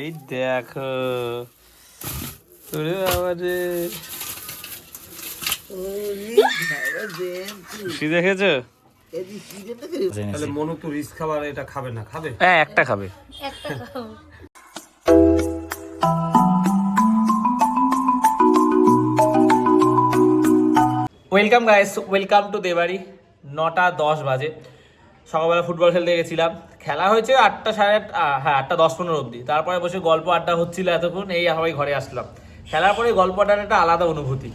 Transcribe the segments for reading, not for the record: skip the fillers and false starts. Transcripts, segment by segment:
এই দেখো ওরে বাবা রে, খুশি দেখেছো? তাহলে মনু তো রিস্ক খাবার এটা খাবে না, খাবে? হ্যাঁ, একটা খাবে। Welcome guys, welcome to Debari. 9:10 বাজে। সকালবেলা ফুটবল খেলতে গেছিলাম। খেলা হয়েছে 8টা 8:30, হ্যাঁ 8টা 10-15 অবধি। তারপরে বসে গল্প আড্ডা হচ্ছিল এতক্ষণ, এই সবাই ঘরে আসলাম। খেলার পরে গল্প আড্ডার একটা আলাদা অনুভূতি।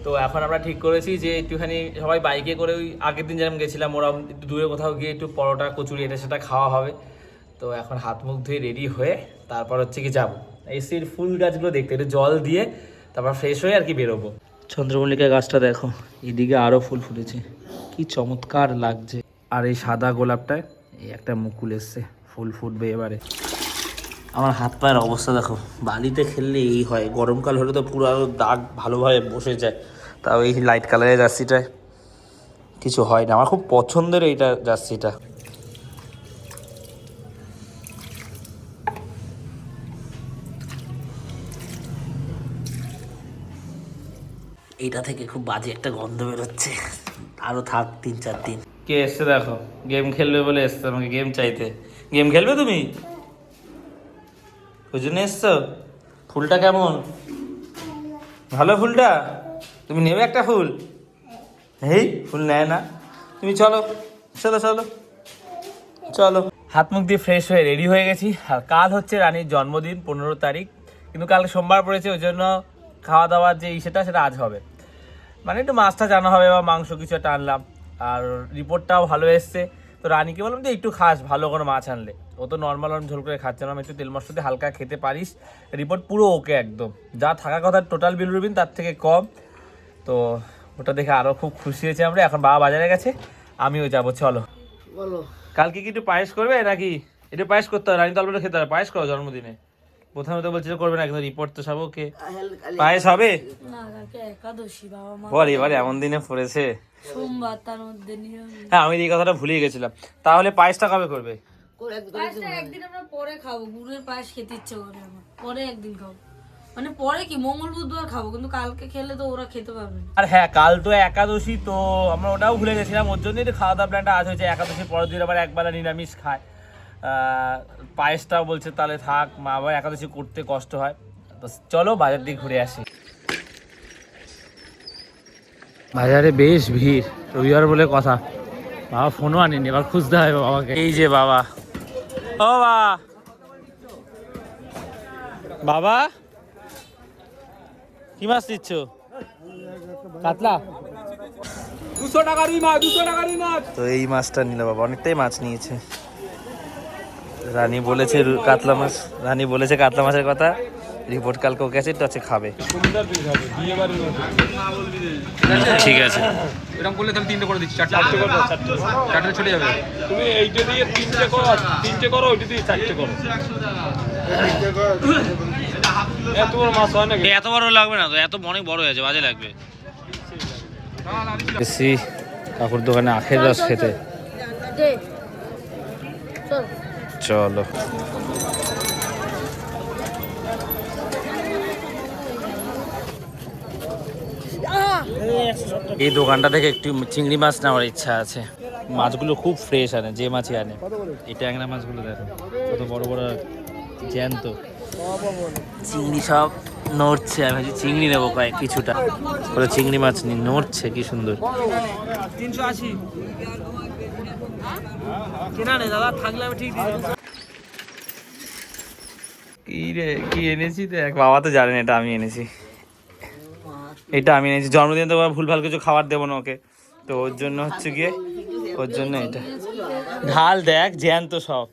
তো এখন আমরা ঠিক করেছি যে একটুখানি সবাই বাইকে করে ওই আগের দিন যেরকম গেছিলাম ওরকম একটু দূরে কোথাও গিয়ে একটু পরোটা কচুরি এটা সেটা খাওয়া হবে। তো এখন হাত মুখ ধুয়ে রেডি হয়ে তারপর হচ্ছে কি যাবো এসির ফুল গাছগুলো দেখতে, একটু জল দিয়ে তারপর ফ্রেশ হয়ে আর কি বেরোবো। চন্দ্রমল্লিকা গাছটা দেখো, এদিকে আরো ফুল ফুটেছে, কি চমৎকার লাগছে। আর এই সাদা গোলাপটায় এই একটা মুকুল এসছে, ফুল ফুটবে এবারে। আমার হাত পায়ের অবস্থা দেখো, বালিতে খেললে এই হয়, গরমকাল হলে তো পুরো আরো দাগ ভালোভাবে বসে যায়। তাও এই লাইট কালারের জার্সিটায় কিছু হয় না। আমার খুব পছন্দের এইটা জার্সিটা। এইটা থেকে খুব বাজে একটা গন্ধ বেরোচ্ছে, আরো থাক 3-4 দিন। কে এসছে দেখো, গেম খেলবে বলে এসছে আমাকে গেম চাইতে। গেম খেলবে তুমি? ওই জন্য এসছো? ফুলটা কেমন? ভালো ফুলটা? তুমি নেবে একটা ফুল? এই ফুল নেয় না। তুমি চলো চলো চলো চলো। হাত মুখ দিয়ে ফ্রেশ হয়ে রেডি হয়ে গেছি। আর কাল হচ্ছে রানীর জন্মদিন, 15 তারিখ। কিন্তু কাল সোমবার পড়েছে, ওই জন্য খাওয়া দাওয়ার যে সেটা আজ হবে। মানে একটু মাছটা জানা হবে বা মাংস কিছু একটা আনলাম। আর রিপোর্টটাও ভালো এসছে। তো রানীকে বললাম যে একটু খাস ভালো কোনো মাছ আনলে। ও তো নর্মাল ঝোল করে খাচ্ছে না, একটু তেল মশলা দিয়ে হালকা খেতে পারিস। রিপোর্ট পুরো ওকে একদম, যা থাকার কথা টোটাল বিলিরুবিন তার থেকে কম। তো ওটা দেখে আরও খুব খুশি হয়েছে আমরা। এখন বাবা বাজারে গেছে, আমিও যাবো। চলো বলো, কালকে কি একটু পায়েস করবে নাকি? একটু পায়েস করতে হবে, রানী তলবটা খেতে হবে। পায়েস করো জন্মদিনে। প্রথমে তো বলছিল করবে না, কিন্তু রিপোর্ট তো সব ওকে। পায়েস হবে বল, এবারে এমন দিনে পড়েছে সোমবার, তার মধ্যে হ্যাঁ আমি এই কথাটা ভুলিয়ে গেছিলাম। তাহলে পায়েসটা কবে করবে? একদিন আমরা পরে খাবো, গুড়ের পায়েস খেতে ইচ্ছে করে আমার, পরে একদিন খাবো। মানে পরে কি মঙ্গল বুধবার খাবো, কিন্তু কালকে খেলে তো ওরা খেতে পারবে না। আর হ্যাঁ, কাল তো একাদশী, তো আমরা ওটাও ভুলে গেছিলাম। ওর জন্যই তো খাওয়া দাওয়া প্ল্যানটা আজ হয়েছে। একাদশীর পরের দিন আবার একবেলা নিরামিষ খায়। পায়েসটাও বলছে তাহলে থাক, মা আবার একাদশী করতে কষ্ট হয়। তো চলো বাজার দিকে ঘুরে আসি। বাজারে বেশ ভিড়, রবিবার বলে কথা। বাবা ফোনও আনেনি, এবার খুঁজতে হবে বাবাকে। এই যে বাবা, ও বাবা, বাবা কি মাছ দিচ্ছ? কাতলা 200 টাকারই মাছ, 200 টাকারই মাছ। তো এই মাছটা নিল বাবা, অনেকটাই মাছ নিয়েছে। রানী বলেছে কাতলা মাছ, রানী বলেছে কাতলা মাছের কথা। রিপোর্ট কালকে ওকে আছে, তো আছে খাবে। ঠিক আছে, এরকম করলে তাহলে 3টে করে দিচ্ছি, 4টে করো, 4টে চলে যাবে। তুমি এইটা দিয়ে 3টে করো, 3টে করো, ওইটা দিয়ে 4টে করো। এত বড় মাছ হয় নাকি? এত বড় লাগবে না তো, এত অনেক বড় হয়েছে, বাজে লাগবে। এসি কাকুর দোকানে আখের রস খেতে। চলো এই দোকানটা থেকে একটু চিংড়ি মাছ নেওয়ার ইচ্ছা আছে। মাছগুলো খুব ফ্রেশ আনে, যে মাছই আনে। এই ট্যাংরা মাছগুলো দেখো কত বড় বড় জ্যান্ত। চিংড়ি সব নড়ছে, আমি ভাবছি চিংড়ি নেবো কয়েক কিছুটা করে। চিংড়ি মাছ নি নড়ছে, কি সুন্দর। 380 কেনা নেই দাদা, থাকলে আমি ঠিক দিয়ে দেব। কি রে, কি এনেছি দেখ? বাবা তো জানেন এটা আমি এনেছি, এটা আমি এনেছি। জন্মদিনে তো ভুলভাল কিছু খাবার দেবো না ওকে, তো ওর জন্য হচ্ছে গিয়ে, ওর জন্য এটা ঢাল দেখ জ্যান্ত সব।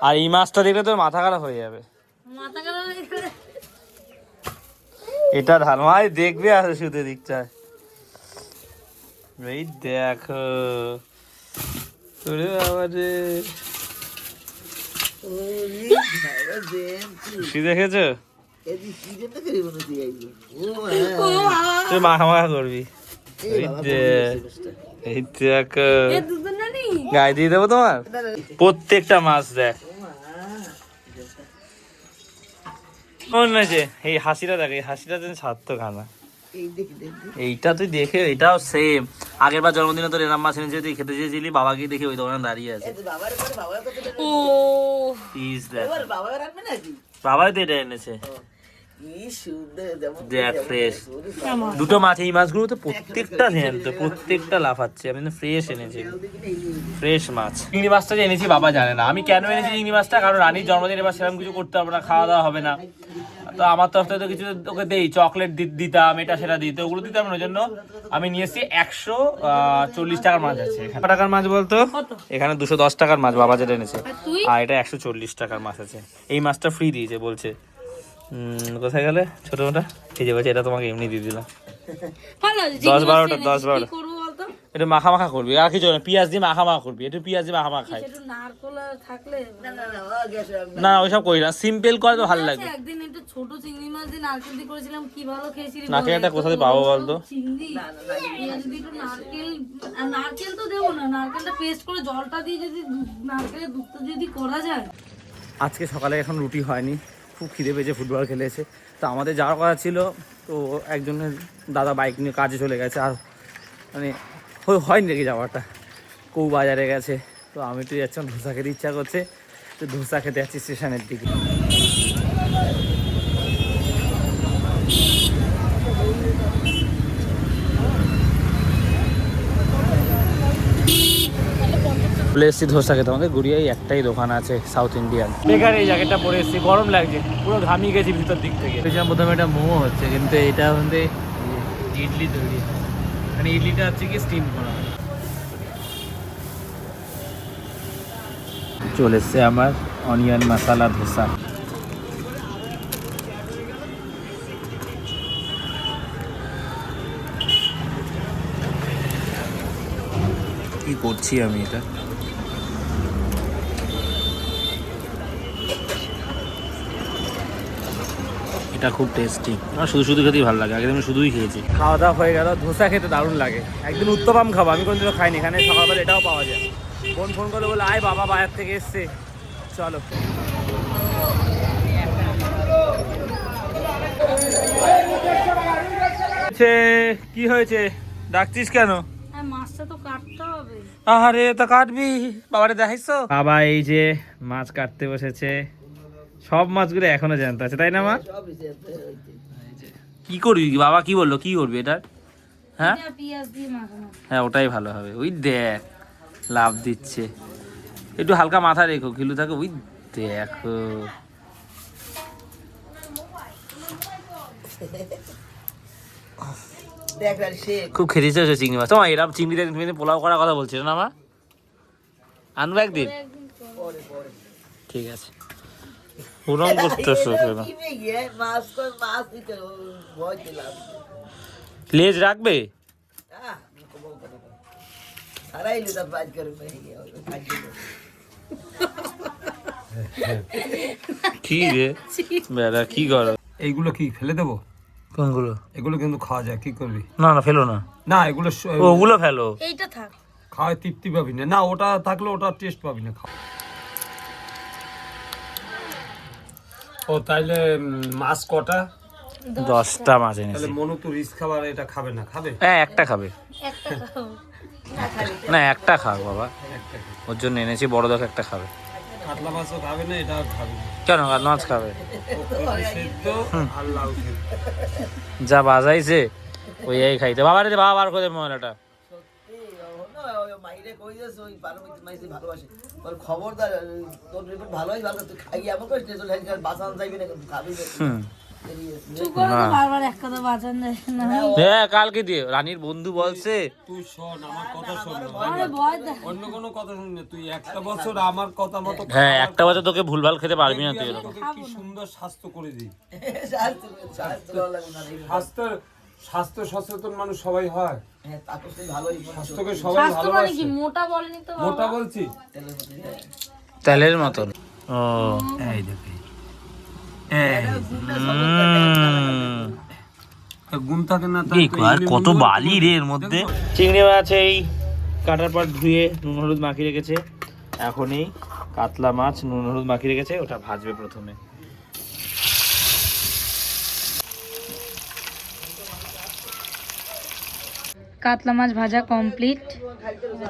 আর এই মাছটা দেখলে তোর মাথা খারাপ হয়ে যাবে। এটা ঢাল মাই দেখবে, আর শুধু দিকটা এই দেখো দেখেছো? তুই মাখা মাখা করবি, গায়ে দিয়ে দেবো তোমার। প্রত্যেকটা মাছ দেখ, মনে হয়েছে এই হাসিটা দেখ, এই হাসিটা যেন সার্থক আনা। এইটা তুই দেখে, এটাও সেম আগের বার জন্মদিনে তোর এরম মাছ এনেছে, তুই খেতে চেয়েছিলি, বাবাকে দেখে ওই দোকানে দাঁড়িয়ে আছে। ও Is that? বাবাই তো এটা এনেছে, দেখ ফ্রেশ দুটো মাছ। এই মাছগুলো তো প্রত্যেকটা জ্যান্ত, প্রত্যেকটা লাফাচ্ছে। আমি তো ফ্রেশ এনেছি, ফ্রেশ মাছ। চিংড়ি মাছটা যে এনেছি বাবা জানে না আমি কেন এনেছি চিংড়ি মাছটা, কারণ রানীর জন্মদিন এবার সেরকম কিছু করতে পারবো না, খাওয়া দাওয়া হবে না। তো আমার তরফ থেকে তো কিছু ওকে দেই, চকলেট দিতাম, এটা সেটা দিতে, ওগুলো দিতাম না। ওই জন্য আমি নিয়ে এসেছি 140 টাকার মাছ আছে। কত টাকার মাছ বলতো? এখানে 210 টাকার মাছ বাবা যেটা এনেছে, আর এটা 140 টাকার মাছ আছে। এই মাছটা ফ্রি দিয়েছে বলছে। কোথায় গেলে ছোট মোটা? এই যে বলছে এটা তোমাকে এমনি দিয়ে দিলাম। 10-12টা 10-12টা এটা মাখা মাখা করবি, আর কিছু না, পেঁয়াজ দিয়ে মাখা মাখা করবি, একটু পেঁয়াজ দিয়ে মাখা মাখা খাই। না ওইসব করি না, সিম্পল করে তো ভালো লাগবে। একদিন একটু ছোট চিংড়ি মাছ দিয়ে নারকেল দিয়ে করেছিলাম, কি ভালো খেয়েছিলি। নারকেলটা কোথায় পাবো বলতো? চিংড়ি যদি একটু নারকেল তো দেবো না, নারকেলটা পেস্ট করে জলটা দিয়ে যদি নারকেলের দুধটা যদি করা যায়। আজকে সকালে এখন রুটি হয়নি, খুব খিদে পেয়েছে, ফুটবল খেলে এসে। তো আমাদের যাওয়ার কথা ছিল, তো একজনের দাদা বাইক নিয়ে কাজে চলে গেছে, আর মানে হয়নি রেখে যাওয়াটা, কেউ বাজারে গেছে। তো আমি তো যাচ্ছিলাম, ধোসা খেতে ইচ্ছা করছে, তো ধোসা খেতে যাচ্ছি স্টেশনের দিকে। চলে এসেছি ধোসা খেতে। আমাদের গড়িয়ায় একটাই দোকান আছে সাউথ ইন্ডিয়ান। বেকার এই জ্যাকেটটা পরে এসেছি, গরম লাগছে, পুরো ঘামিয়ে গেছি ভিতর দিক থেকে। প্রথমে এটা মোমো হচ্ছে, কিন্তু এটা হচ্ছে ইডলি তৈরি, মানে ইডলিটা হচ্ছে কি স্টিম করা। চলে এসছে আমার অনিয়ন মশলা ধোসা। কি করছি আমি এটা? এটা খুব টেস্টি, আমার শুধু শুধু খেতেই ভালো লাগে। আগে আমি শুধুই খেয়েছি। খাওয়া দাওয়া হয়ে গেল, ধোসা খেতে দারুণ লাগে। একদিন উত্তপম খাবো, আমি কোনোদিনও খাইনি, এখানে সকালবেলা এটাও পাওয়া যায়। ফোন করে বলে আয় বাবা বাজার থেকে এসছে, চলো। কি হয়েছে, ডাকছিস কেন? মাছটা তো কাটতে হবে। আরে তো কাটবি, বাবারে দেখাইছো? বাবা এই যে মাছ কাটতে বসেছে, সব মাছগুলো এখনো জ্যান্ত আছে, তাই না মা? কি করবি বাবা, কি বললো, কি করবি এটা? হ্যাঁ পেঁয়াজ দিয়ে মাখানো। হ্যাঁ ওটাই ভালো হবে। ওই দেখ লাভ দিচ্ছে, একটু হালকা মাথা রেখো, ঘিলু থাকে। ওই দেখো খুব খেতে চাইছো চিংড়ি মাছ। তোমার এরকম চিংড়ি দিয়ে তুমি পোলাও করার কথা বলছিল না মা? আনবো একদিন, ঠিক আছে। পুরম করতেছো কেন? লেজ রাখবে? কি রে বেড়া, কি করো? এইগুলো কি ফেলে দেবো? কোনগুলো? এগুলো কিন্তু খাওয়া যায়, কি করবি? না না ফেলো না, না এগুলো ওগুলো ফেলো। এইটা থাক, খাওয়ায় তৃপ্তি পাবি না। না ওটা থাকলে ওটা টেস্ট পাবি না। ও তাইলে মাছ কটা? 10টা মাছ তাহলে এনেছি। মনু তো রিস্ক খাবার, এটা খাবে না? খাবে? হ্যাঁ একটা খাবে। একটা খাও। না একটা খাও বাবা, ওর জন্য এনেছি, বড় দেখে একটা খাবে। কাতলা মাছও খাবে না, এটা খাবে না। কেন কাতলা মাছ খাবে? সেদ্ধ আর লাউ সেদ্ধ। যা বাজাইছে ওই খাইতে। বাবা রে বাবা বার করে ময়লাটা। খবরদার তোর রিপোর্ট ভালোই ভালো, তুই খাই এমন করিস না, তোর বাঁচানো যাইবি না, কিন্তু খাবি না। চুপ করে তো বারবার এক কথা বাঁচান যায় না। হ্যাঁ কালকে দিয়ে রানীর বন্ধু বলছে। তুই শোন আমার কথা শোন, আরে ভয় দেখ। অন্য কোনো কথা শুনি না। তুই একটা বছর আমার কথা মতো হ্যাঁ একটা বছর তোকে ভুলভাল খেতে পারবি না তুই এরকম। তোকে কি সুন্দর স্বাস্থ্য করে দিই। স্বাস্থ্য ভালো লাগবে না। স্বাস্থ্য সচেতন মানুষ সবাই হয়। হ্যাঁ তাকে তুই ভালোই স্বাস্থ্যকে সবাই স্বাস্থ্য মানে ভালোবাসে। কি, মোটা বলেনি তো বাবা? মোটা বলছি তেলের মতন। ও এই দেখি গুণ থাকে না। আর কত বালি রে এর মধ্যে। চিংড়ি মাছ এই কাটার পর ধুয়ে নুন হলুদ মাখিয়ে রেখেছে। এখন এই কাতলা মাছ নুন হলুদ মাখিয়ে রেখেছে, ওটা ভাজবে প্রথমে। কাতলা মাছ ভাজা কমপ্লিট।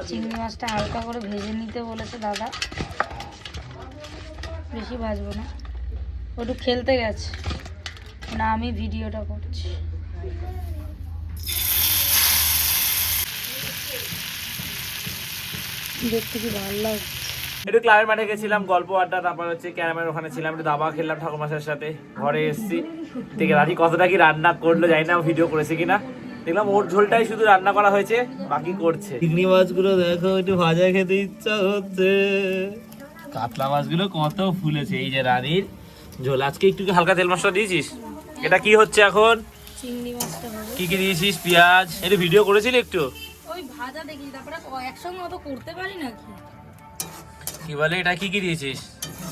চিংড়ি মাছটা হালকা করে ভেজে নিতে বলেছে দাদা, বেশি ভাজবো না। ওটু খেলতে গেছে না, আমি ভিডিওটা করছি। দেখতে কি ভালো লাগছে। একটু ক্লাবের মাঠে গেছিলাম, গল্প আড্ডা, তারপর হচ্ছে ক্যারামের ওখানে ছিলাম, একটু দাবা খেললাম ঠাকুরমাশের সাথে, ঘরে এসেছি। থেকে রাজি কতটা কি রান্না করলো জানি না, ভিডিও করেছে কিনা। দেখলাম ওর ঝোলটাই শুধু রান্না করা হয়েছে, বাকি করছে। চিংড়ি মাছগুলো দেখো, একটু ভাজা খেতে ইচ্ছা হচ্ছে। কাতলা মাছগুলো কত ফুলেছে। এই যে রানীর ঝোল, আজকে একটু হালকা তেল মশলা দিয়েছিস। এটা কি হচ্ছে এখন? চিংড়ি মাছটা হবে। কি কি দিয়েছিস? পেঁয়াজ। এটা ভিডিও করেছিলি একটু? ওই ভাজা দেখি, তারপরে একসঙ্গে অত করতে পারি নাকি। কি বলে এটা, কি কি দিয়েছিস?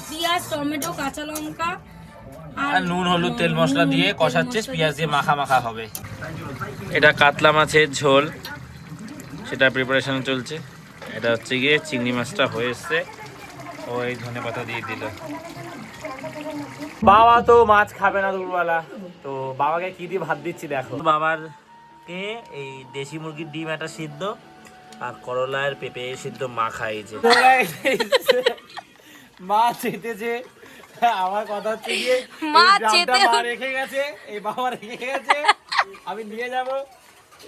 পেঁয়াজ, টমেটো, কাঁচা লঙ্কা আর নুন হলুদ তেল মশলা দিয়ে কষাচ্ছিস, পেঁয়াজ দিয়ে মাখা মাখা হবে। এটা কাতলা মাছের ঝোল, সেটা প্রিপারেশন চলছে। এটা হচ্ছে গিয়ে চিংড়ি মাছটা হয়ে এসছে, ওই ধনে পাতা দিয়ে দিল। বাবা তো মাছ খাবে না দুপুরবেলা, তো বাবাকে কি দিয়ে ভাত দিচ্ছি দেখো। বাবার কে এই দেশি মুরগির ডিম একটা সিদ্ধ আর করলার পেঁপে সিদ্ধ মাখা। এই যে মাছ চেতেছে, আমার কথা হচ্ছে গিয়ে মা রেখে গেছে, এই বাবা রেখে গেছে, আমি নিয়ে যাব।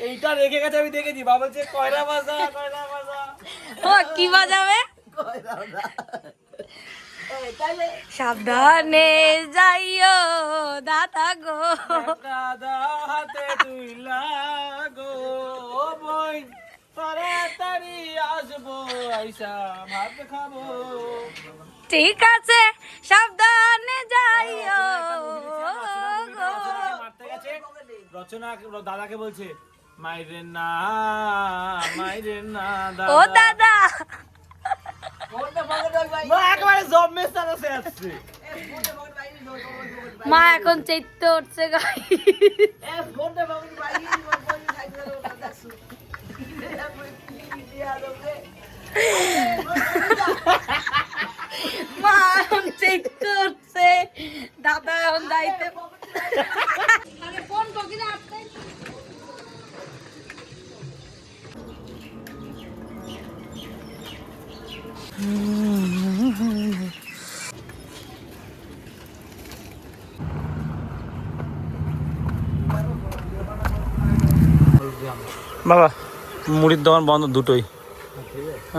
এইটা রেখে গেছে, আমি দেখেছি। বাবা বলছে কয়রা ভাজা, কয়রা ভাজা। ও কি বাজাবে? সাবধানে যাইও দাদা গো, দাদা হাতে তুই লাগো, বই তাড়াতাড়ি আসবো, আইসা ভাত খাবো। ঠিক আছে সাবধানে যাইও গো। মারতে গেছে, রচনা দাদাকে বলছে মাইরে না, মাইরে না ও দাদা। একেবারে জম্মের সাথে আসছে। মা এখন চেতে উঠছে গাই। মা এখন চেতে উঠছে, দাদা এখন যাইতে। ফোন টোকি না আসতে। বাবা মুড়ির দোকান বন্ধ দুটোই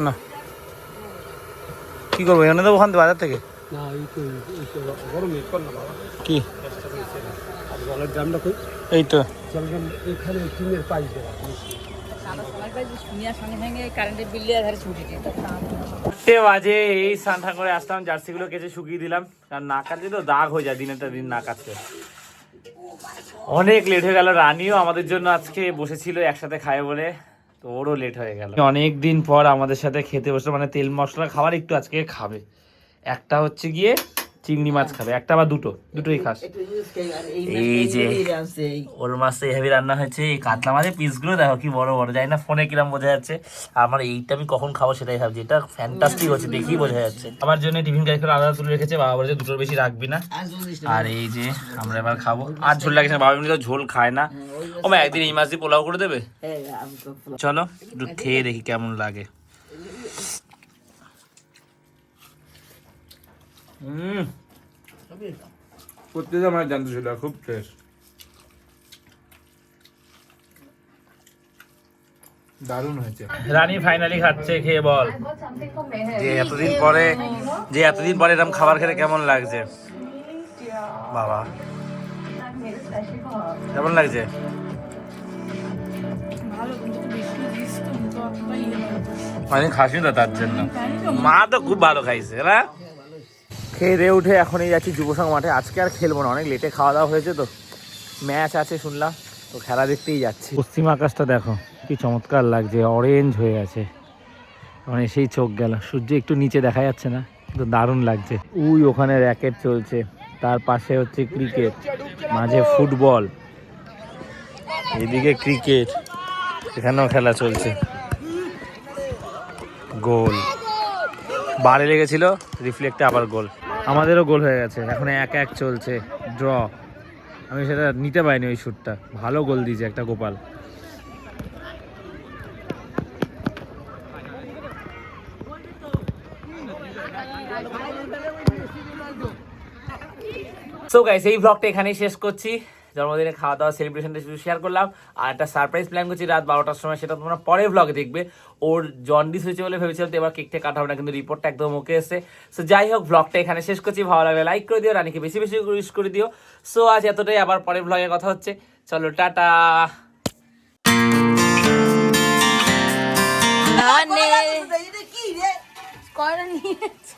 না, কি করবো এনে দেবো ওখান থেকে বাজার থেকে? কি এই তো বাজে এই স্নান করে আসলাম, জার্সিগুলো কেচে শুকিয়ে দিলাম, কারণ না কাটলে তো দাগ হয়ে যায় দিনের দিন না কাটলে। অনেক লেট হয়ে গেল। রানীও আমাদের জন্য আজকে বসেছিল একসাথে খায় বলে, তো ওরও লেট হয়ে গেল। অনেক দিন পর আমাদের সাথে খেতে বসলো, মানে তেল মশলা খাবার একটু আজকে খাবে। একটা হচ্ছে গিয়ে চিংড়ি মাছ খাবে, একটা বা দুটোই খাস। এই যে ওর মাছটা হেভি রান্না হয়েছে। এই কাতলা মাছের পিসগুলো দেখো কি বড় বড়, জানি না ফোনে কিরম বোঝা যাচ্ছে। আমার এইটা আমি কখন খাবো সেটাই ভাবছি। এটা ফ্যান্টাস্টিক হচ্ছে, দেখেই বোঝা যাচ্ছে। আমার জন্য টিফিন গাড়ি করে আলাদা তুলে রেখেছে, বাবা বলেছে দুটোর বেশি রাখবি না। আর এই যে আমরা এবার খাবো। আর ঝোল লাগছে না, বাবা এমনি তো ঝোল খায় না। ও মা একদিন এই মাছ দিয়ে পোলাও করে দেবে? চলো একটু খেয়ে দেখি কেমন লাগে। প্রত্যেকটা আমার জানতে ছিল, খুব ফ্রেশ, দারুণ হয়েছে। রানী ফাইনালি খাচ্ছে, খেয়ে বল যে এতদিন পরে এরকম খাবার খেলে কেমন লাগছে। বাবা কেমন লাগছে? মানে খাসি না তার জন্য, মা তো খুব ভালো খাইছে না। খেয়ে দিয়ে উঠে এখনই যাচ্ছি যুবসংঘ মাঠে। আজকে আর খেলবো না, অনেক লেটে খাওয়া দাওয়া হয়েছে, তো ম্যাচ আছে শুনলাম, তো খেলা দেখতেই যাচ্ছি। পশ্চিম আকাশটা দেখো কি চমৎকার লাগছে, অরেঞ্জ হয়ে আছে, মানে সেই চোখ গেল। সূর্য একটু নিচে দেখা যাচ্ছে না, কিন্তু দারুণ লাগছে। ওই ওখানে র্যাকেট চলছে, তার পাশে হচ্ছে ক্রিকেট, মাঝে ফুটবল, এদিকে ক্রিকেট, এখানেও খেলা চলছে। গোল বারে লেগেছিল, রিফ্লেক্টে আবার গোল। আমাদেরও গোল হয়ে গেছে, এখন 1-1 চলছে, ড্র। আমি সেটা নিতে পারিনি ওই শ্যুটটা, ভালো গোল দিয়েছে একটা গোপাল। সো গাইস এই ব্লগটা এখানেই শেষ করছি। জন্মদিনে খাওয়া দাওয়া সেলিব্রেশনটা শুধু শেয়ার করলাম, আর একটা সারপ্রাইজ প্ল্যান করছি রাত 12টার সময়, সেটা তোমরা পরের ব্লগে দেখবে। ওর জন্ডিস হয়েছে বলে ভেবেছিলাম তো এবার কেকটা কাটা হবে না, কিন্তু রিপোর্টটা একদম ওকে এসে। সো যাই হোক, ব্লগটা এখানে শেষ করছি। ভালো লাগলে লাইক করে দিও, রানীকে বেশি বেশি উইশ করে দিও। সো আজ এতটাই, আবার পরের ব্লগে কথা হচ্ছে। চলো টাটা। কয়টা নিয়েছে?